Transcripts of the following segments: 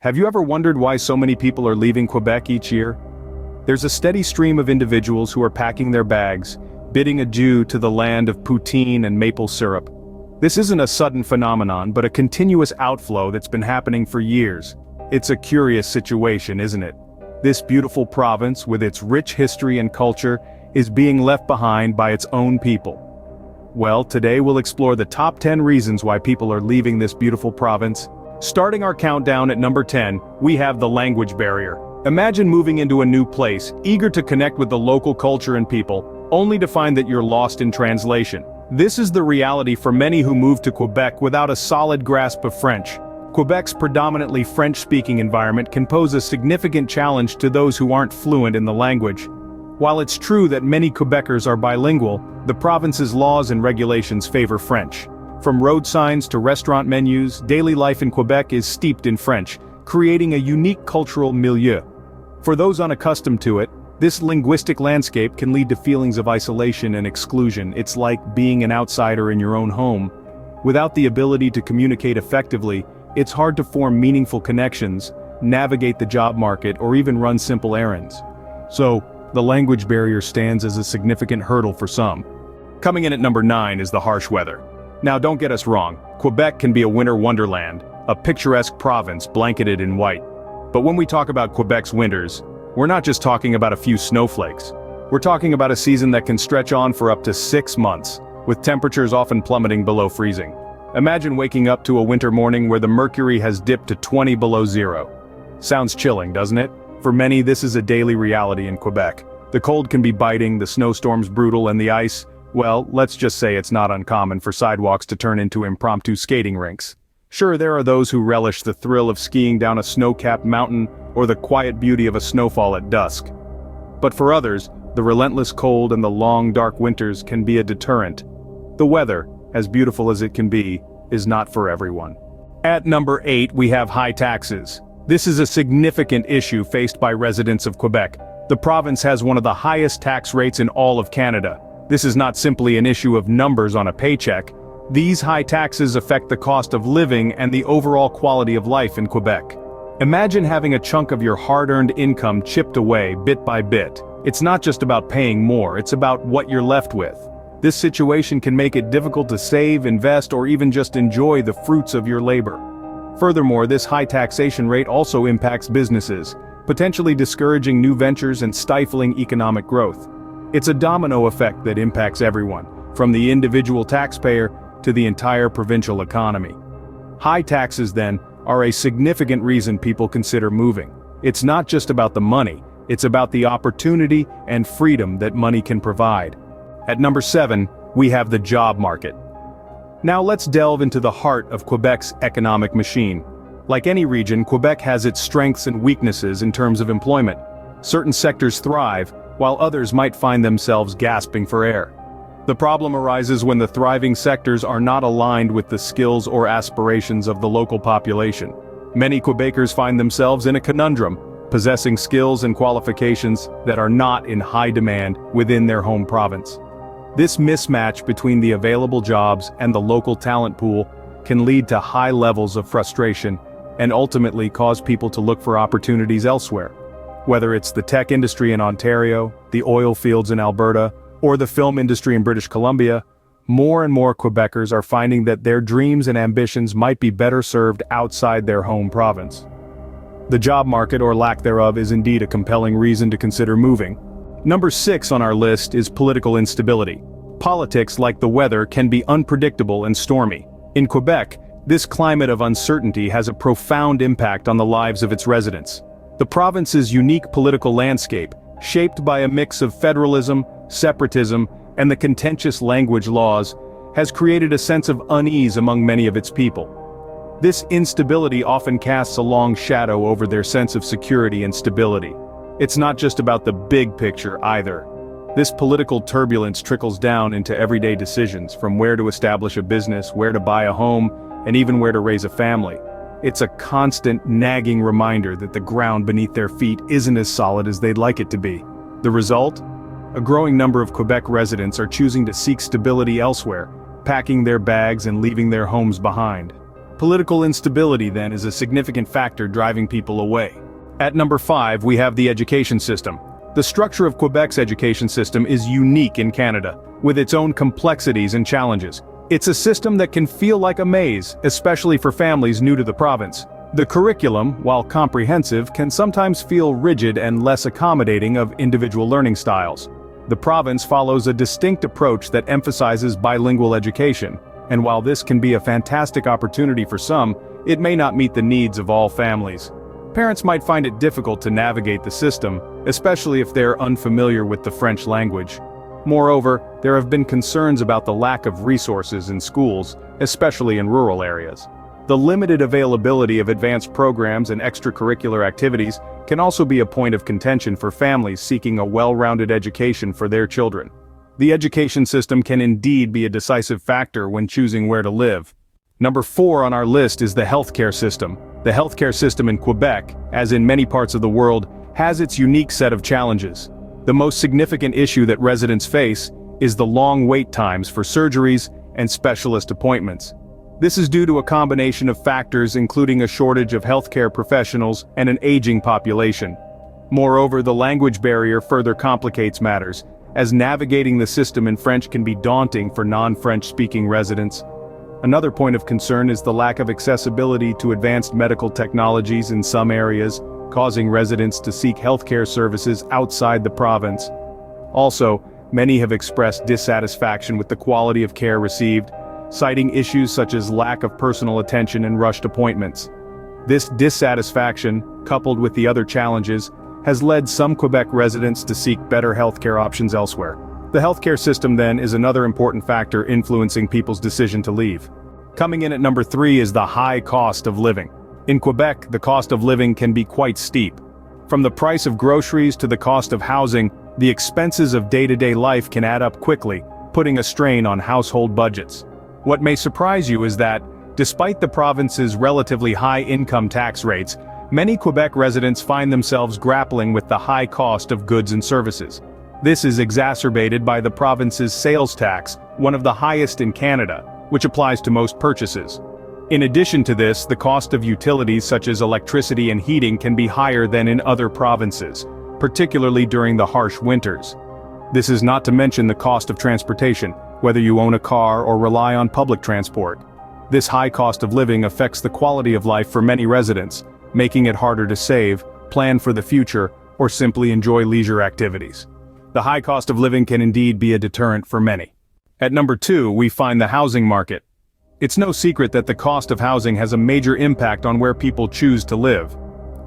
Have you ever wondered why so many people are leaving Quebec each year? There's a steady stream of individuals who are packing their bags, bidding adieu to the land of poutine and maple syrup. This isn't a sudden phenomenon, but a continuous outflow that's been happening for years. It's a curious situation, isn't it? This beautiful province, with its rich history and culture, is being left behind by its own people. Well, today we'll explore the top 10 reasons why people are leaving this beautiful province. Starting our countdown at number 10, we have the language barrier. Imagine moving into a new place, eager to connect with the local culture and people, only to find that you're lost in translation. This is the reality for many who move to Quebec without a solid grasp of French. Quebec's predominantly French-speaking environment can pose a significant challenge to those who aren't fluent in the language. While it's true that many Quebecers are bilingual, the province's laws and regulations favor French. From road signs to restaurant menus, daily life in Quebec is steeped in French, creating a unique cultural milieu. For those unaccustomed to it, this linguistic landscape can lead to feelings of isolation and exclusion. It's like being an outsider in your own home. Without the ability to communicate effectively, it's hard to form meaningful connections, navigate the job market, or even run simple errands. So, the language barrier stands as a significant hurdle for some. Coming in at number 9 is the harsh weather. Now don't get us wrong, Quebec can be a winter wonderland, a picturesque province blanketed in white. But when we talk about Quebec's winters, we're not just talking about a few snowflakes. We're talking about a season that can stretch on for up to 6 months, with temperatures often plummeting below freezing. Imagine waking up to a winter morning where the mercury has dipped to 20 below zero. Sounds chilling, doesn't it? For many, this is a daily reality in Quebec. The cold can be biting, the snowstorms brutal, and the ice, well, let's just say it's not uncommon for sidewalks to turn into impromptu skating rinks. Sure, there are those who relish the thrill of skiing down a snow-capped mountain or the quiet beauty of a snowfall at dusk. But for others, the relentless cold and the long, dark winters can be a deterrent. The weather, as beautiful as it can be, is not for everyone. At number 8, we have high taxes. This is a significant issue faced by residents of Quebec. The province has one of the highest tax rates in all of Canada. This is not simply an issue of numbers on a paycheck. These high taxes affect the cost of living and the overall quality of life in Quebec. Imagine having a chunk of your hard-earned income chipped away bit by bit. It's not just about paying more, it's about what you're left with. This situation can make it difficult to save, invest, or even just enjoy the fruits of your labor. Furthermore, this high taxation rate also impacts businesses, potentially discouraging new ventures and stifling economic growth. It's a domino effect that impacts everyone, from the individual taxpayer to the entire provincial economy. High taxes, then, are a significant reason people consider moving. It's not just about the money, it's about the opportunity and freedom that money can provide. At number 7, we have the job market. Now let's delve into the heart of Quebec's economic machine. Like any region, Quebec has its strengths and weaknesses in terms of employment. Certain sectors thrive, while others might find themselves gasping for air. The problem arises when the thriving sectors are not aligned with the skills or aspirations of the local population. Many Quebecers find themselves in a conundrum, possessing skills and qualifications that are not in high demand within their home province. This mismatch between the available jobs and the local talent pool can lead to high levels of frustration and ultimately cause people to look for opportunities elsewhere. Whether it's the tech industry in Ontario, the oil fields in Alberta, or the film industry in British Columbia, more and more Quebecers are finding that their dreams and ambitions might be better served outside their home province. The job market, or lack thereof, is indeed a compelling reason to consider moving. Number 6 on our list is political instability. Politics, like the weather, can be unpredictable and stormy. In Quebec, this climate of uncertainty has a profound impact on the lives of its residents. The province's unique political landscape, shaped by a mix of federalism, separatism, and the contentious language laws, has created a sense of unease among many of its people. This instability often casts a long shadow over their sense of security and stability. It's not just about the big picture either. This political turbulence trickles down into everyday decisions, from where to establish a business, where to buy a home, and even where to raise a family. It's a constant, nagging reminder that the ground beneath their feet isn't as solid as they'd like it to be. The result? A growing number of Quebec residents are choosing to seek stability elsewhere, packing their bags and leaving their homes behind. Political instability then is a significant factor driving people away. At number 5, we have the education system. The structure of Quebec's education system is unique in Canada, with its own complexities and challenges. It's a system that can feel like a maze, especially for families new to the province. The curriculum, while comprehensive, can sometimes feel rigid and less accommodating of individual learning styles. The province follows a distinct approach that emphasizes bilingual education, and while this can be a fantastic opportunity for some, it may not meet the needs of all families. Parents might find it difficult to navigate the system, especially if they're unfamiliar with the French language. Moreover, there have been concerns about the lack of resources in schools, especially in rural areas. The limited availability of advanced programs and extracurricular activities can also be a point of contention for families seeking a well-rounded education for their children. The education system can indeed be a decisive factor when choosing where to live. Number 4 on our list is the healthcare system. The healthcare system in Quebec, as in many parts of the world, has its unique set of challenges. The most significant issue that residents face is the long wait times for surgeries and specialist appointments. This is due to a combination of factors including a shortage of healthcare professionals and an aging population. Moreover, the language barrier further complicates matters, as navigating the system in French can be daunting for non-French-speaking residents. Another point of concern is the lack of accessibility to advanced medical technologies in some areas, causing residents to seek healthcare services outside the province. Also, many have expressed dissatisfaction with the quality of care received, citing issues such as lack of personal attention and rushed appointments. This dissatisfaction, coupled with the other challenges, has led some Quebec residents to seek better healthcare options elsewhere. The healthcare system then is another important factor influencing people's decision to leave. Coming in at number 3 is the high cost of living. In Quebec, the cost of living can be quite steep. From the price of groceries to the cost of housing, the expenses of day-to-day life can add up quickly, putting a strain on household budgets. What may surprise you is that, despite the province's relatively high income tax rates, many Quebec residents find themselves grappling with the high cost of goods and services. This is exacerbated by the province's sales tax, one of the highest in Canada, which applies to most purchases. In addition to this, the cost of utilities such as electricity and heating can be higher than in other provinces, particularly during the harsh winters. This is not to mention the cost of transportation, whether you own a car or rely on public transport. This high cost of living affects the quality of life for many residents, making it harder to save, plan for the future, or simply enjoy leisure activities. The high cost of living can indeed be a deterrent for many. At number 2, we find the housing market. It's no secret that the cost of housing has a major impact on where people choose to live.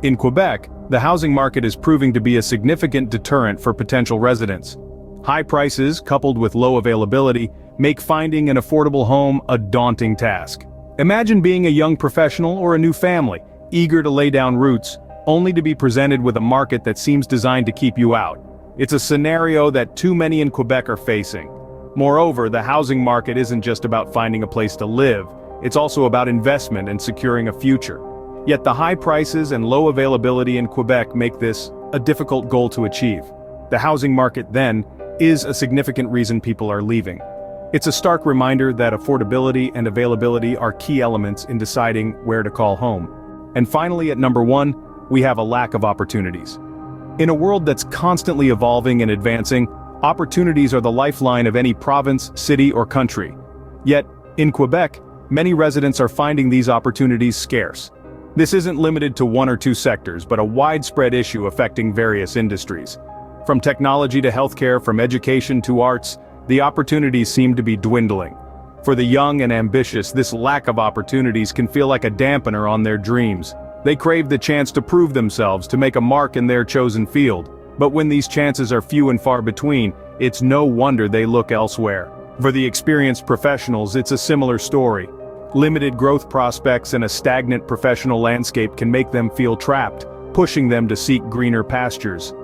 In Quebec, the housing market is proving to be a significant deterrent for potential residents. High prices, coupled with low availability, make finding an affordable home a daunting task. Imagine being a young professional or a new family, eager to lay down roots, only to be presented with a market that seems designed to keep you out. It's a scenario that too many in Quebec are facing. Moreover, the housing market isn't just about finding a place to live, it's also about investment and securing a future. Yet the high prices and low availability in Quebec make this a difficult goal to achieve. The housing market, then, is a significant reason people are leaving. It's a stark reminder that affordability and availability are key elements in deciding where to call home. And finally, at number 1, we have a lack of opportunities. In a world that's constantly evolving and advancing, opportunities are the lifeline of any province, city, or country. Yet, in Quebec, many residents are finding these opportunities scarce. This isn't limited to one or two sectors, but a widespread issue affecting various industries. From technology to healthcare, from education to arts, the opportunities seem to be dwindling. For the young and ambitious, this lack of opportunities can feel like a dampener on their dreams. They crave the chance to prove themselves, to make a mark in their chosen field. But when these chances are few and far between, it's no wonder they look elsewhere. For the experienced professionals, it's a similar story. Limited growth prospects and a stagnant professional landscape can make them feel trapped, pushing them to seek greener pastures.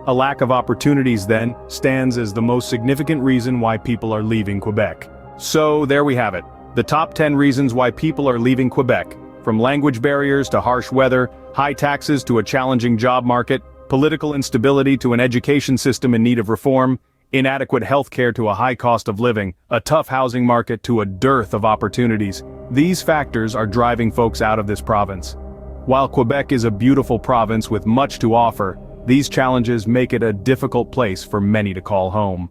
A lack of opportunities, then, stands as the most significant reason why people are leaving Quebec. So, there we have it. The top 10 reasons why people are leaving Quebec. From language barriers to harsh weather, high taxes to a challenging job market, political instability to an education system in need of reform, inadequate healthcare to a high cost of living, a tough housing market to a dearth of opportunities. These factors are driving folks out of this province. While Quebec is a beautiful province with much to offer, these challenges make it a difficult place for many to call home.